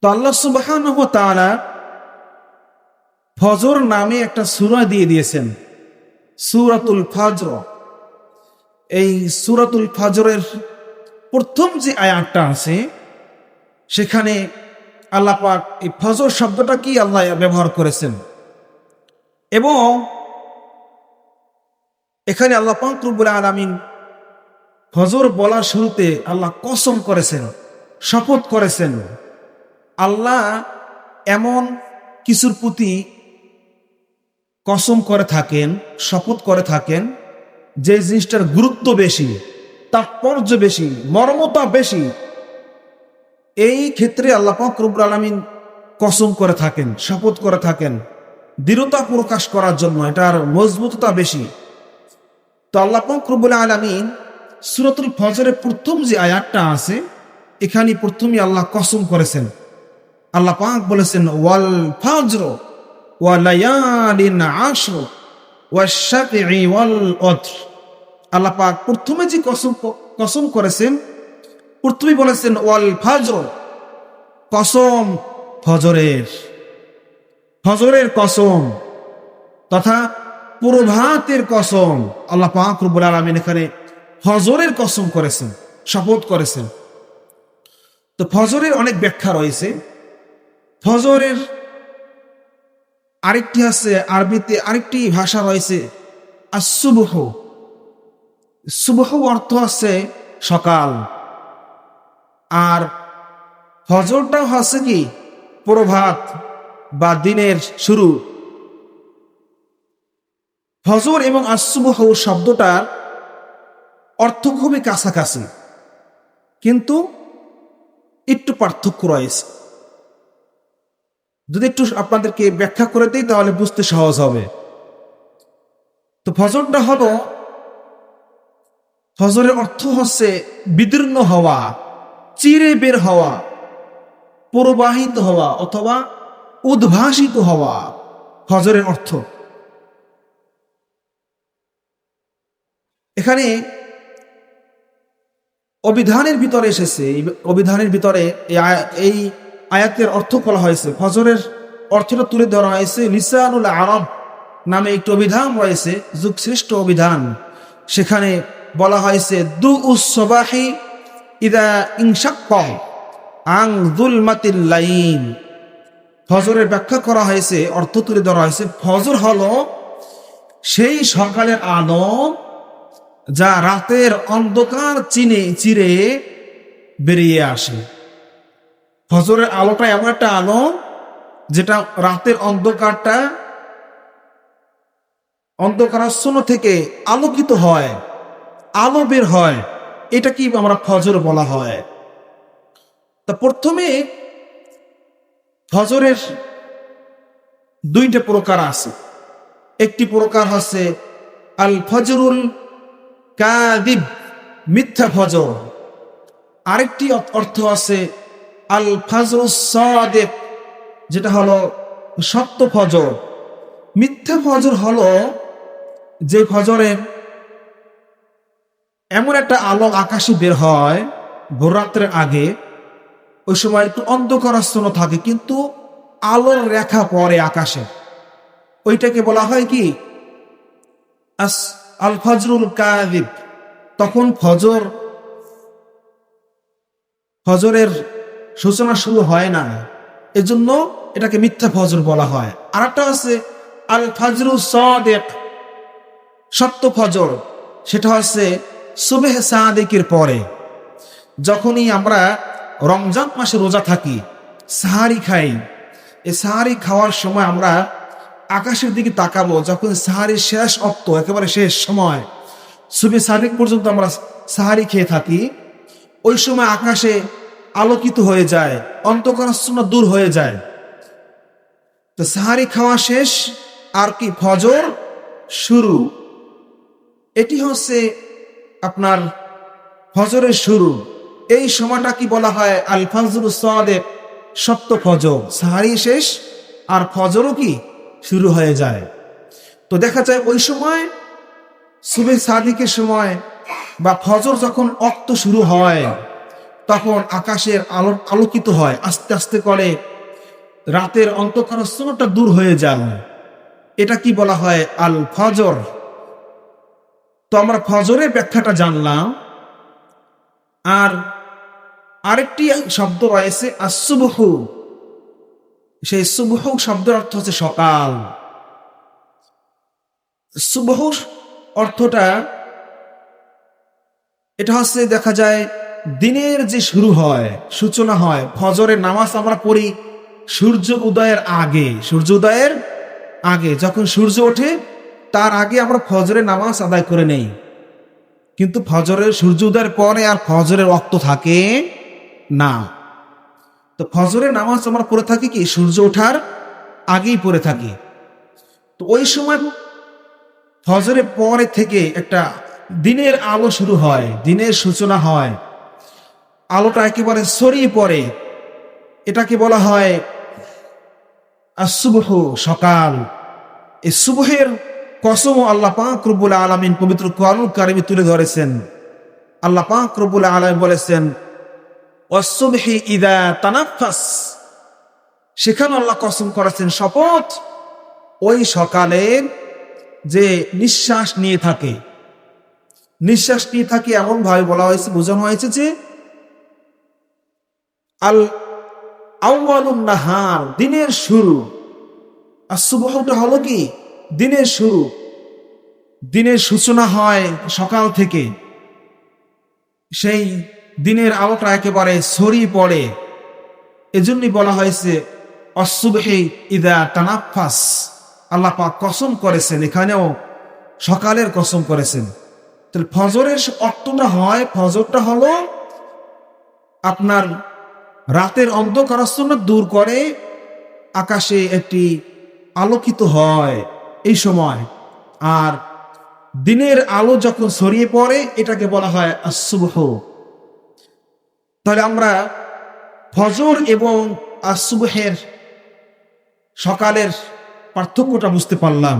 তো আল্লাহ সুবহানাহু ওয়া তাআলা ফজর নামে একটা সূরা দিয়ে দিয়েছেন, সূরাতুল ফজর। এই সূরাতুল ফজরের প্রথম যে আয়াতটা আছে সেখানে আল্লাহ পাক এই ফজর শব্দটা কি আল্লাহ ব্যবহার করেছেন, এবং এখানে আল্লাহ পাক রব্বুল আলামিন ফজর বলার শুরুতে আল্লাহ কসম করেছেন, শপথ করেছেন। আল্লাহ এমন কিছুর প্রতি কসম করে থাকেন, শপথ করে থাকেন, যে জিনিসটার গুরুত্ব বেশি, তাৎপর্য বেশি, মর্মতা বেশি, এই ক্ষেত্রে আল্লাহ পাক রব্বুল আলামিন কসম করে থাকেন, শপথ করে থাকেন, দৃঢ়তা প্রকাশ করার জন্য, এটার মজবুততা বেশি। তো আল্লাহ পাক রব্বুল আলামিন সূরাতুল ফজরের প্রথম যে আয়াতটা আছে এখানে প্রথমে আল্লাহ কসম করেছেন। আল্লাহ পাক বলেছেন ওয়াল ফজর ওয়া লায়ালিন আশর ওয়াশ-শাফঈ ওয়াল ওয়াতর। আল্লাহ পাক প্রথমে যে কসম করেছেন, প্রথমে বলেছেন ওয়াল ফজর, কসম ফজরের, ফজরের কসম তথা প্রভাতের কসম। আল্লাহ পাক রব্বুল আলামিন এখানে ফজরের কসম করেছেন, শপথ করেছেন। তো ফজরের অনেক ব্যাখ্যা রয়েছে। ফজরের আরেকটি আছে, আরবিতে আরেকটি ভাষা রয়েছে আস-সুবহ। সুবহ অর্থ আছে সকাল, আর ফজরটা হচ্ছে কি প্রভাত বা দিনের শুরু। ফজর এবং আস-সুবহ শব্দটার অর্থ খুবই কাছাকাছি, কিন্তু একটু পার্থক্য রয়েছে। যদি একটু আপনাদেরকে ব্যাখ্যা করে দিই তাহলে বুঝতে সহজ হবে। তো ফজরটা হলো, ফজরের অর্থ হচ্ছে বিদীর্ণ হওয়া, চিরে বের হওয়া, প্রবাহিত হওয়া অথবা উদ্ভাসিত হওয়া, ফজরের অর্থ। এখানে অভিধানের ভিতরে এসেছে, অভিধানের ভিতরে এই আয়াতের অর্থ বলা হয়েছে, ফজরের অর্থটা তুলে ধরা হয়েছে। লিসানুল আরব নামে একটি অভিধান রয়েছে, যুগশ্রেষ্ঠ অভিধান। সেখানে বলা হয়েছে দুউস সবাহি ইদা ইনশাক্কা আন যুলমাতিল লাইল। ফজরের ব্যাখ্যা করা হয়েছে, অর্থ তুলে ধরা হয়েছে, ফজর হলো সেই সকালের আলো যা রাতের অন্ধকার চিরে বেরিয়ে আসে। ফজরের আলোটা এমন একটা আলো যেটা রাতের অন্ধকারাচ্ছন্ন থেকে আলোকিত হয়, আলো বের হয়, এটা কি আমরা ফজর বলা হয়। তা প্রথমে ফজরের দুইটা প্রকার আছে। একটি প্রকার হচ্ছে আল ফজরুল কাযিব, মিথ্যা ফজর। আরেকটি অর্থ আছে আল ফজরুস সাদিক, যেটা হলো সত্য ফজর। মিথ্যা ফজর হলো যে ফজরে এমন একটা আলো আকাশে বের হয় ভোররাত্রের আগে, ওই সময় একটু অন্ধকারাচ্ছন্ন থাকে কিন্তু আলোর রেখা পড়ে আকাশে, ওইটাকে বলা হয় কি আল ফজরুল কাযিব। তখন ফজরের সূচনা শুরু হয় না, এজন্য এটাকে মিথ্যা ফজর বলা হয়। আর একটা আছে আল ফজরুস সাদিক, সত্য ফজর। সেটা হচ্ছে সুবহে সাদিকের পরে, যখনই আমরা রমজান মাসে রোজা থাকি, সাহারি খাই, এই সাহারি খাওয়ার সময় আমরা আকাশের দিকে তাকাবো, যখন সাহারির শেষ অক্ত, একেবারে শেষ সময়, সুবহে সাদিক পর্যন্ত আমরা সাহারি খেয়ে থাকি, ওই সময় আকাশে আলোকিত হয়ে যায়, অন্ধকারাচ্ছন্ন দূর হয়ে যায়। তো সাহারি খাওয়া শেষ আর কি ফজর শুরু, এটি হচ্ছে আপনার ফজরের শুরু। এই সময়টা কি বলা হয় আল ফজরুস সাদিক, সত্য ফজর। সাহারি শেষ আর ফজরও কি শুরু হয়ে যায়। তো দেখা যায় ওই সময় সুবহে সাদিকের সময় বা ফজর যখন অক্ত শুরু হয়, তখন আকাশের আলোকিত হয়, আস্তে আস্তে করে রাতের অন্ধকারাচ্ছন্নতা দূর হয়ে যায়। এটা কি বলা হয়? আল ফজর। তো আমরা ফজরের ব্যাখ্যাটা জানলাম। আর আরেকটি শব্দ রয়েছে আসুবহ। সেই সুবহ শব্দের অর্থ হচ্ছে সকাল। সুবহ অর্থটা এটা হচ্ছে, দেখা যায় দিনের যে শুরু হয়, সূচনা হয়। ফজরের নামাজ আমরা পড়ি সূর্য উদয়ের আগে। সূর্য উদয়ের আগে যখন সূর্য ওঠে তার আগে আমরা ফজরের নামাজ আদায় করে নেই। কিন্তু ফজরের সূর্য উদয়ের পরে আর ফজরের ওয়াক্ত থাকে না। তো ফজরের নামাজ আমরা পড়ে থাকি কি সূর্য ওঠার আগেই পড়ে থাকি। তো ওই সময় ফজরের পরে থেকে একটা দিনের আলো শুরু হয়, দিনের সূচনা হয়, আলোটা একেবারে ছড়িয়ে পড়ে। এটাকে বলা হয় আসুবহ, সকাল। এই সুবহের কসম আল্লাহ পাক রব্বুল আলামিন পবিত্র কোরআনুল কারিমে তুলে ধরেছেন। আল্লাহ পাক রব্বুল আলামিন বলেছেন ওয়াসসুবহি ইযা তানাফাস। সেখানে আল্লাহ কসম করেছেন, শপথ ওই সকালের যে নিঃশ্বাস নিয়ে থাকে। নিঃশ্বাস নিয়ে থাকে এমন ভাবে বলা হয়েছে, বোঝানো হয়েছে যে আল আউয়ালুন নাহার, দিনের শুরু। আর সুবহটা হলো কি দিনের শুরু। দিনের সূচনা হয় সকাল থেকে। সেই দিনের আলোটা একেবারে ছড়িয়ে পড়ে। এজন্যই বলা হয়েছে অসুবহি ইদা তানাফাস। আল্লাহ পাক কসম করেছেন, এখানেও সকালের কসম করেছেন। তাহলে ফজরের অর্থটা হয়, ফজরটা হলো আপনার রাতের অন্ধকারাচ্ছন্ন দূর করে, আকাশে একটি আলোকিত হয় এই সময়। আর দিনের আলো যখন ছড়িয়ে পড়ে এটাকে বলা হয় আসুবহ। তাহলে আমরা ফজর এবং আসুবহের সকালের পার্থক্যটা বুঝতে পারলাম।